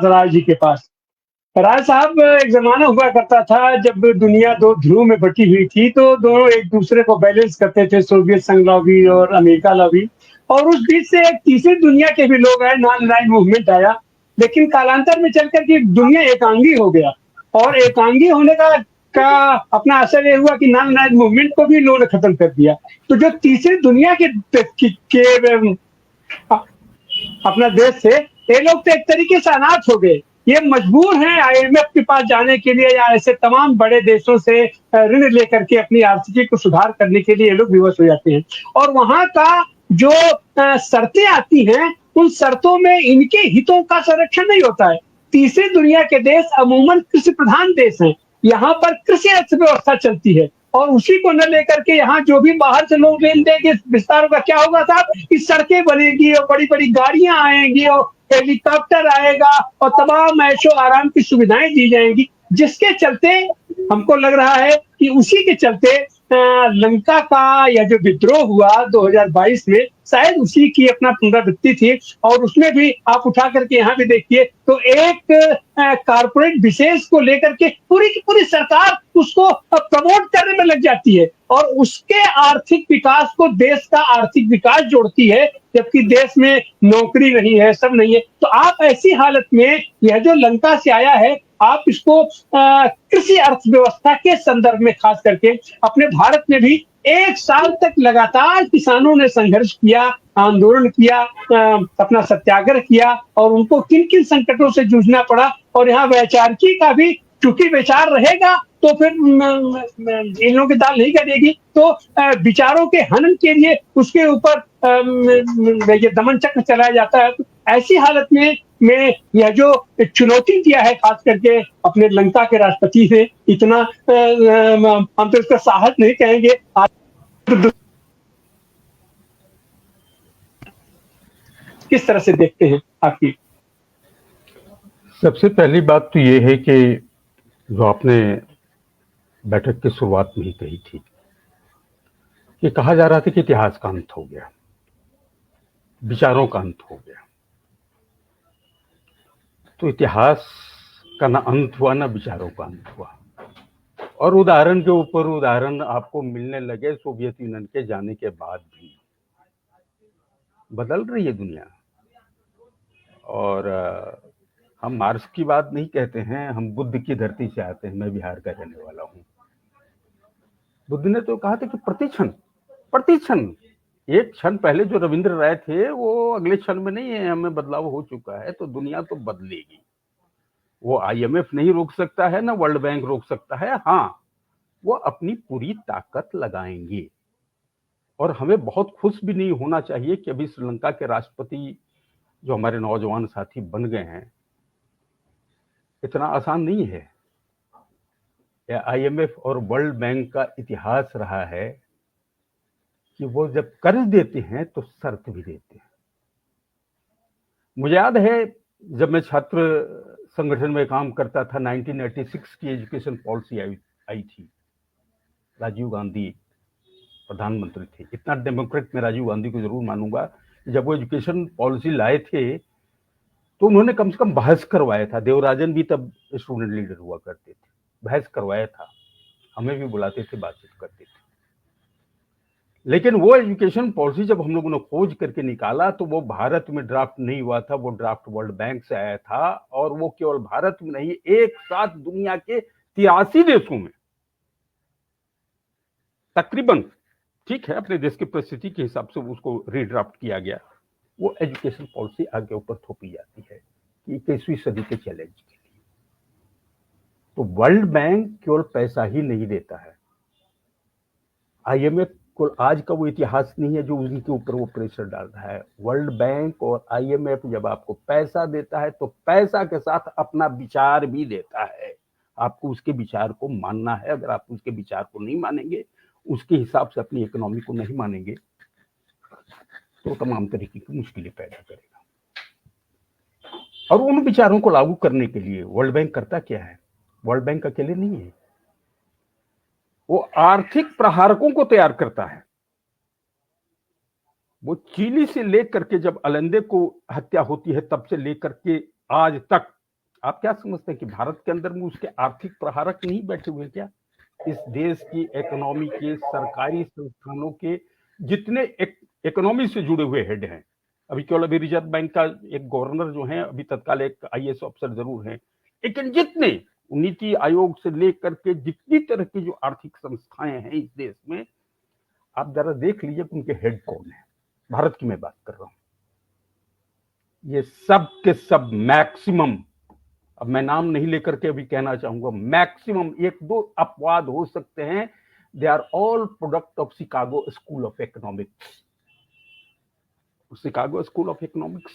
राय जी के पास। राय साहब, एक ज़माना हुआ करता था जब दुनिया 2 ध्रुव में बटी हुई थी, तो दोनों एक-दूसरे को बैलेंस करते थे, सोवियत संघ लॉबी और अमेरिका लॉबी। और उस बीच से एक तीसरी दुनिया के भी लोग आए, नॉन अलाइन्ड मूवमेंट आया। लेकिन कालांतर में चल कर के दुनिया एकांगी हो गया, और एकांगी होने का अपना असर ये हुआ कि नॉन अलाइन्ड मूवमेंट को भी इन्होंने खत्म कर दिया। तो जो तीसरी दुनिया के अपना देश थे, ये लोग तो एक तरीके से अनाथ हो गए। ये मजबूर हैं आईएमएफ के पास जाने के लिए, या ऐसे तमाम बड़े देशों से ऋण लेकर के अपनी आर्थिकी को सुधार करने के लिए ये लोग विवश हो जाते हैं। और वहां का जो शर्तें आती हैं, उन शर्तों में इनके हितों का संरक्षण नहीं होता है। तीसरी दुनिया के देश अमूमन कृषि प्रधान देश हैं। यहाँ पर कृषि अर्थव्यवस्था चलती है, और उसी को न लेकर के यहाँ जो भी बाहर से लोग लेन देंगे, विस्तार होगा, क्या होगा साहब, कि सड़कें बनेगी और बड़ी बड़ी गाड़ियां आएंगी और हेलीकॉप्टर आएगा और तमाम ऐशो आराम की सुविधाएं दी जाएंगी, जिसके चलते हमको लग रहा है कि उसी के चलते लंका का यह जो विद्रोह हुआ 2022 में, शायद उसी की अपना पुनरावृत्ति थी। और उसमें भी आप उठा करके यहाँ भी देखिए तो एक कारपोरेट विशेष को लेकर के पूरी की पूरी सरकार उसको प्रमोट करने में लग जाती है, और उसके आर्थिक विकास को देश का आर्थिक विकास जोड़ती है, जबकि देश में नौकरी नहीं है, सब नहीं है। तो आप ऐसी हालत में, यह जो लंका से आया है, आप इसको कृषि अर्थव्यवस्था के संदर्भ में खास करके अपने भारत में भी 1 साल तक लगातार किसानों ने संघर्ष किया, आंदोलन किया, अपना सत्याग्रह किया, और उनको किन किन संकटों से जूझना पड़ा। और यहाँ वैचारिकी का भी चूंकि विचार रहेगा, तो फिर इन लोगों की दाल नहीं करेगी, तो विचारों के हनन के लिए उसके ऊपर ये दमन चक्र चलाया जाता है। तो ऐसी हालत में यह जो चुनौती दिया है, खास करके अपने लंका के राष्ट्रपति ने, इतना हम तो इसका साहस नहीं कहेंगे। किस तरह से देखते हैं आपकी? सबसे पहली बात तो ये है कि जो आपने बैठक की शुरुआत में ही कही थी कि कहा जा रहा था कि इतिहास का अंत हो गया, विचारों का अंत हो गया। तो इतिहास का ना अंत हुआ, ना विचारों का अंत हुआ, और उदाहरण के ऊपर उदाहरण आपको मिलने लगे सोवियत यूनियन के जाने के बाद भी। बदल रही है दुनिया, और हम मार्क्स की बात नहीं कहते हैं, हम बुद्ध की धरती से आते हैं। मैं बिहार का रहने वाला हूँ। बुद्ध ने तो कहा था कि प्रतिक्षण, एक क्षण पहले जो रविंद्र राय थे वो अगले क्षण में नहीं है, हमें बदलाव हो चुका है, तो दुनिया तो बदलेगी। वो आईएमएफ नहीं रोक सकता है, ना वर्ल्ड बैंक रोक सकता है। हाँ, वो अपनी पूरी ताकत लगाएंगे। और हमें बहुत खुश भी नहीं होना चाहिए कि अभी श्रीलंका के राष्ट्रपति जो हमारे नौजवान साथी बन गए हैं, इतना आसान नहीं है। आईएमएफ और वर्ल्ड बैंक का इतिहास रहा है कि वो जब कर्ज देते हैं तो शर्त भी देते हैं। मुझे याद है जब मैं छात्र संगठन में काम करता था, 1986 की एजुकेशन पॉलिसी आई थी। राजीव गांधी प्रधानमंत्री थे। इतना डेमोक्रेट मैं राजीव गांधी को जरूर मानूंगा, जब वो एजुकेशन पॉलिसी लाए थे तो उन्होंने कम से कम बहस करवाया था। देवराजन भी तब स्टूडेंट लीडर हुआ करते थे, बहस करवाया था, हमें भी बुलाते थे, बातचीत करते थे। लेकिन वो एजुकेशन पॉलिसी जब हम लोगों ने खोज करके निकाला तो वो भारत में ड्राफ्ट नहीं हुआ था, वो ड्राफ्ट वर्ल्ड बैंक से आया था। और वो केवल भारत में नहीं, एक साथ दुनिया के 83 देशों में तकरीबन, ठीक है, अपने देश की परिस्थिति के हिसाब से उसको रीड्राफ्ट किया गया। वो एजुकेशन पॉलिसी आगे ऊपर थोपी जाती है कि 21वीं सदी के चैलेंज के लिए। तो वर्ल्ड बैंक केवल पैसा ही नहीं देता है, आईएमएफ को आज का वो इतिहास नहीं है जो उनके ऊपर वो प्रेशर डाल रहा है। वर्ल्ड बैंक और आईएमएफ जब आपको पैसा देता है तो पैसा के साथ अपना विचार भी देता है। आपको उसके विचार को मानना है। अगर आप उसके विचार को नहीं मानेंगे, उसके हिसाब से अपनी इकोनॉमी को नहीं मानेंगे, तो तमाम तरीके की मुश्किलें पैदा करेगा। और उन विचारों को लागू करने के लिए वर्ल्ड बैंक करता क्या है? वर्ल्ड बैंक अकेले नहीं है, वो आर्थिक प्रहारकों को तैयार करता है। वो चिली से लेकर के जब अलेंदे को हत्या होती है तब से लेकर के आज तक आप क्या समझते हैं कि भारत के अंदर में उसके आर्थिक प्रहारक नहीं बैठे हुए क्या? इस देश की इकोनॉमी के सरकारी संस्थानों के जितने इकोनॉमी से जुड़े हुए हेड हैं, अभी रिजर्व बैंक का एक गवर्नर जो है, अभी तत्काल एक आईएएस अफसर जरूर हैं, लेकिन जितने नीति आयोग से लेकर के जितनी तरह की जो आर्थिक संस्थाएं हैं इस देश में, आप जरा देख लीजिए कि उनके हेड कौन है। भारत की मैं बात कर रहा हूं। ये सब के सब मैक्सिमम, अब मैं नाम नहीं लेकर के अभी कहना चाहूंगा, मैक्सिमम एक दो अपवाद हो सकते हैं, they are all product of Chicago school of economics. Chicago school of economics,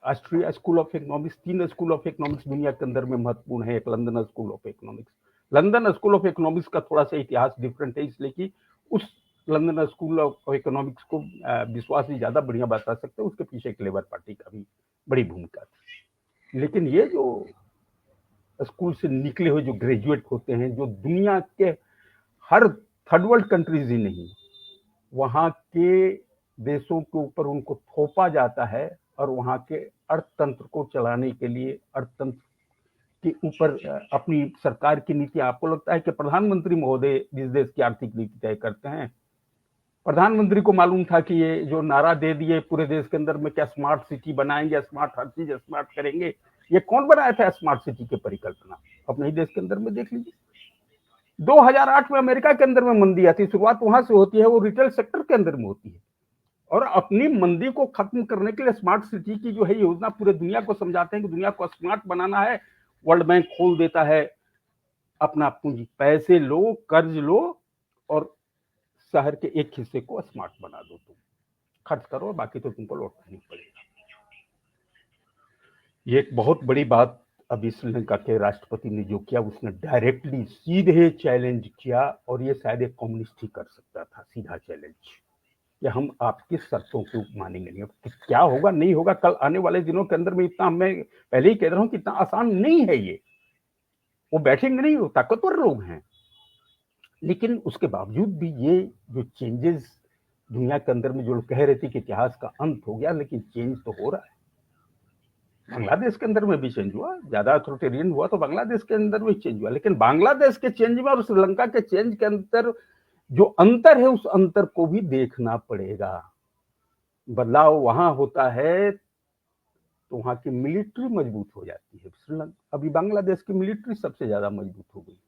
Austria school of economics, 3 school of economics दुनिया के अंदर में महत्वपूर्ण है। एक London school of economics, London school of economics का थोड़ा सा इतिहास डिफरेंट है, इसलिए कि उस लंदन स्कूल ऑफ इकोनॉमिक्स को विश्वास ही ज्यादा बढ़िया बता सकते हैं, उसके पीछे एक लेबर पार्टी का भी बड़ी भूमिका थी। लेकिन ये जो स्कूल से निकले हुए जो ग्रेजुएट होते हैं, जो दुनिया के हर थर्ड वर्ल्ड कंट्रीज ही नहीं, वहां के देशों के ऊपर उनको थोपा जाता है और वहां के अर्थतंत्र को चलाने के लिए, अर्थतंत्र के ऊपर अपनी सरकार की नीति। आपको लगता है कि प्रधानमंत्री महोदय जिस देश की आर्थिक नीति तय करते हैं, प्रधानमंत्री को मालूम था कि ये जो नारा दे दिए पूरे देश के अंदर में क्या स्मार्ट सिटी बनाएंगे, स्मार्ट हर चीज स्मार्ट करेंगे, ये कौन बनाया था स्मार्ट सिटी की परिकल्पना? अपने ही देश के अंदर में देख लीजिए। 2008 में अमेरिका के अंदर में मंदी आती, शुरुआत वहां से होती है, वो रिटेल सेक्टर के अंदर में होती है, और अपनी मंदी को खत्म करने के लिए स्मार्ट सिटी की जो है योजना पूरे दुनिया को समझाते हैं कि दुनिया को स्मार्ट बनाना है। वर्ल्ड बैंक खोल देता है अपना पूंजी, पैसे लो, कर्ज लो और शहर के एक हिस्से को स्मार्ट बना दो, तुम खर्च करो, बाकी तो तुमको लौटना नहीं पड़ेगा। ये एक बहुत बड़ी बात अभी श्रीलंका के राष्ट्रपति ने जो किया, उसने डायरेक्टली सीधे चैलेंज किया, और ये शायद एक कम्युनिस्ट ही कर सकता था, सीधा चैलेंज कि हम आपकी शर्तों को मानेंगे नहीं। अब क्या होगा नहीं होगा कल आने वाले दिनों के अंदर में, इतना मैं पहले ही कह रहा हूं कि इतना आसान नहीं है ये, वो बैठेंगे नहीं, वो ताकतवर लोग हैं। लेकिन उसके बावजूद भी ये जो चेंजेस दुनिया के अंदर में, जो लोग कह रहे थे कि इतिहास का अंत हो गया, लेकिन चेंज तो हो रहा है। बांग्लादेश के अंदर में भी चेंज हुआ, ज्यादा अथॉरिटेरियन हुआ तो बांग्लादेश के अंदर में चेंज हुआ, लेकिन बांग्लादेश के चेंज में और श्रीलंका के चेंज के अंदर जो अंतर है, उस अंतर को भी देखना पड़ेगा। बदलाव वहां होता है तो वहां की मिलिट्री मजबूत हो जाती है। श्रीलंका, अभी बांग्लादेश की मिलिट्री सबसे ज्यादा मजबूत हो गई।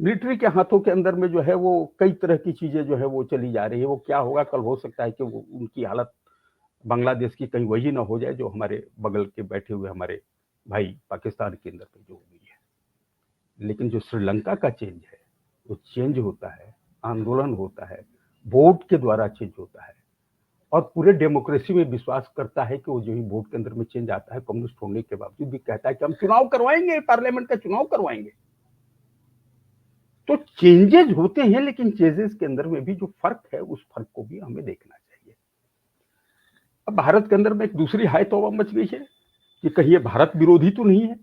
मिलिट्री के हाथों के अंदर में जो है वो कई तरह की चीजें जो है वो चली जा रही है। वो क्या होगा कल, हो सकता है कि वो उनकी हालत बांग्लादेश की कहीं वही ना हो जाए जो हमारे बगल के बैठे हुए हमारे भाई पाकिस्तान के अंदर में जो हुई है। लेकिन जो श्रीलंका का चेंज है, वो चेंज होता है, आंदोलन होता है, वोट के द्वारा चेंज होता है, और पूरे डेमोक्रेसी में विश्वास करता है कि वो जो ही वोट के अंदर में चेंज आता है, कम्युनिस्ट होने के बावजूद भी कहता है कि हम चुनाव करवाएंगे, पार्लियामेंट का चुनाव करवाएंगे। तो चेंजेस होते हैं, लेकिन चेंजेस के अंदर में भी जो फर्क है, उस फर्क को भी हमें देखना चाहिए। अब भारत के अंदर में एक दूसरी हाय तौबा मच गई है कि कहीं ये भारत विरोधी तो नहीं है,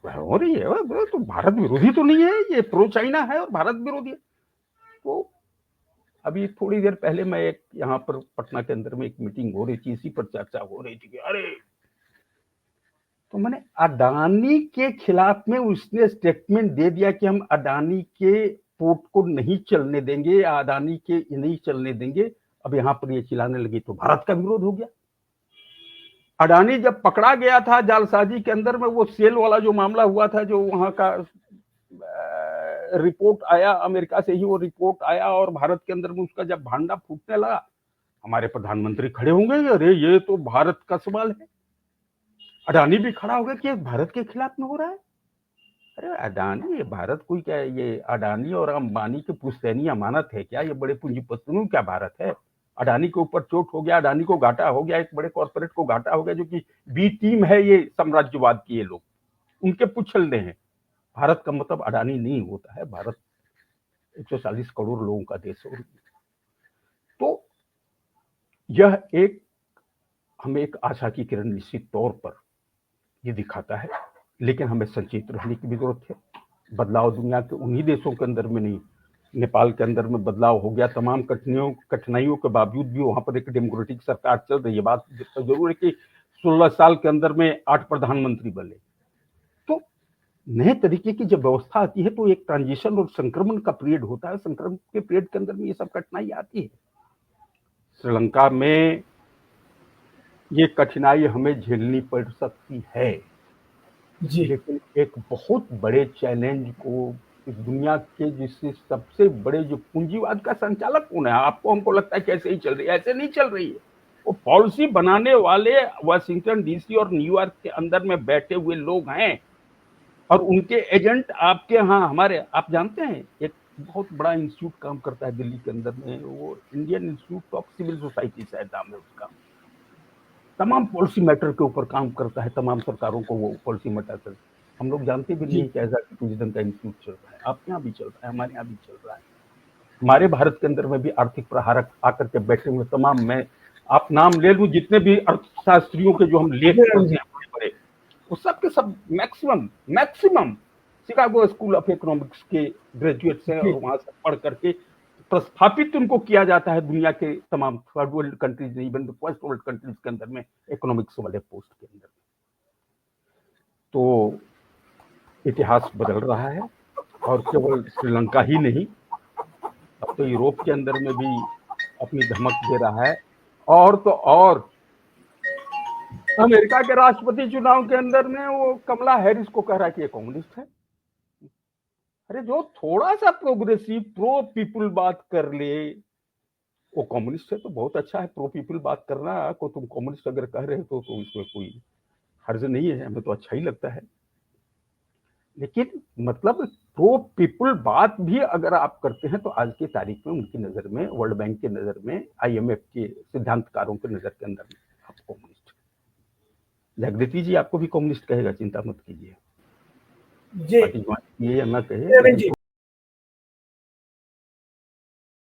हो रही है तो भारत विरोधी तो नहीं है, ये प्रो चाइना है और भारत विरोधी है। तो अभी थोड़ी देर पहले मैं एक यहाँ पर पटना के अंदर में एक मीटिंग हो रही थी, इसी पर चर्चा हो रही थी कि अरे, तो मैंने अडानी के खिलाफ में उसने स्टेटमेंट दे दिया कि हम अडानी के पोर्ट को नहीं चलने देंगे, अडानी के नहीं चलने देंगे। अब यहाँ पर ये चिल्लाने लगी तो भारत का विरोध हो गया। अडानी जब पकड़ा गया था जालसाजी के अंदर में, वो सेल वाला जो मामला हुआ था, जो वहां का रिपोर्ट आया अमेरिका से ही, वो रिपोर्ट आया और भारत के अंदर में उसका जब भांडा फूटने लगा, हमारे प्रधानमंत्री खड़े होंगे, अरे ये तो भारत का सवाल है। अडानी भी खड़ा हो गया कि भारत के खिलाफ में हो रहा है। अरे अडानी, ये भारत कोई क्या है? ये अडानी और अंबानी की पुश्तैनी अमानत है क्या? ये बड़े पूंजीपतियों क्या भारत है? अडानी के ऊपर चोट हो गया, अडानी को घाटा हो गया, एक बड़े कॉर्पोरेट को घाटा हो गया, जो कि बी टीम है ये साम्राज्यवाद की, ये लोग उनके पुछलने हैं। भारत का मतलब अडानी नहीं होता है, भारत 140 करोड़ लोगों का देश है। तो यह एक हमें एक आशा की किरण निश्चित तौर पर ये दिखाता है, लेकिन हमें सचेत रहने की भी जरूरत है। बदलाव दुनिया के उन्हीं देशों के अंदर में नहीं, नेपाल के अंदर में बदलाव हो गया, तमाम कठिनाइयों के बावजूद भी वहां पर एक डेमोक्रेटिक सरकार चल रही है। बात जरूर है कि 16 साल के अंदर में 8 प्रधानमंत्री बने। तो नए तरीके की जब व्यवस्था आती है तो एक ट्रांजिशन और संक्रमण का पीरियड होता है, संक्रमण के पीरियड के अंदर में ये सब कठिनाई आती है। श्रीलंका में ये कठिनाई हमें झेलनी पड़ सकती है, जी लेकिन एक बहुत बड़े चैलेंज को इस दुनिया के जिससे सबसे बड़े जो पूंजीवाद का संचालक कौन है, आपको हमको लगता है कि ऐसे ही चल रही है, ऐसे नहीं चल रही है। वो पॉलिसी बनाने वाले वाशिंगटन डीसी और न्यूयॉर्क के अंदर में बैठे हुए लोग हैं और उनके एजेंट आपके यहाँ हमारे, आप जानते हैं एक बहुत बड़ा इंस्टीट्यूट काम करता है दिल्ली के अंदर में, वो Indian institute of civil society शायद नाम है उसका। तमाम पॉलिसी मैटर के ऊपर काम करता है, तमाम सरकारों को वो पॉलिसी मैटर, हम लोग जानते भी नहीं कि ऐसा टूरिज्म का इंस्टीट्यूट चल रहा है। आपके यहाँ भी चल रहा है, हमारे यहाँ भी चल रहा है। हमारे भारत के अंदर में भी आर्थिक प्रहारक आकर के बैठे हुए तमाम, मैं आप नाम ले लूं जितने भी अर्थशास्त्रियों के जो हम लेख पढ़ते हैं बड़े बड़े, वो सब के सब maximum Chicago school of economics के ग्रेजुएट्स हैं और वहां से पढ़ करके प्रस्थापित उनको किया जाता है दुनिया के तमाम third world countries, even first world countries के अंदर में इकोनॉमिक्स वाले पोस्ट के अंदर। तो इतिहास बदल रहा है और केवल श्रीलंका ही नहीं, अब तो यूरोप के अंदर में भी अपनी धमक दे रहा है। और तो और अमेरिका के राष्ट्रपति चुनाव के अंदर में वो कमला हैरिस को कह रहा है कि ये कम्युनिस्ट है। अरे जो थोड़ा सा प्रोग्रेसिव प्रो पीपल बात कर ले वो कम्युनिस्ट है, तो बहुत अच्छा है प्रो पीपल बात करना को। तुम कम्युनिस्ट अगर कह रहे हो तो इसमें कोई हर्ज नहीं है, हमें तो अच्छा ही लगता है। लेकिन मतलब प्रो पीपल बात भी अगर आप करते हैं तो आज की तारीख में उनकी नजर में, वर्ल्ड बैंक की नजर में, IMF के सिद्धांतकारों की नजर के अंदर में आप कम्युनिस्ट। जागृति जी आपको भी कम्युनिस्ट कहेगा, चिंता मत कीजिए, जी ये या ना कहे।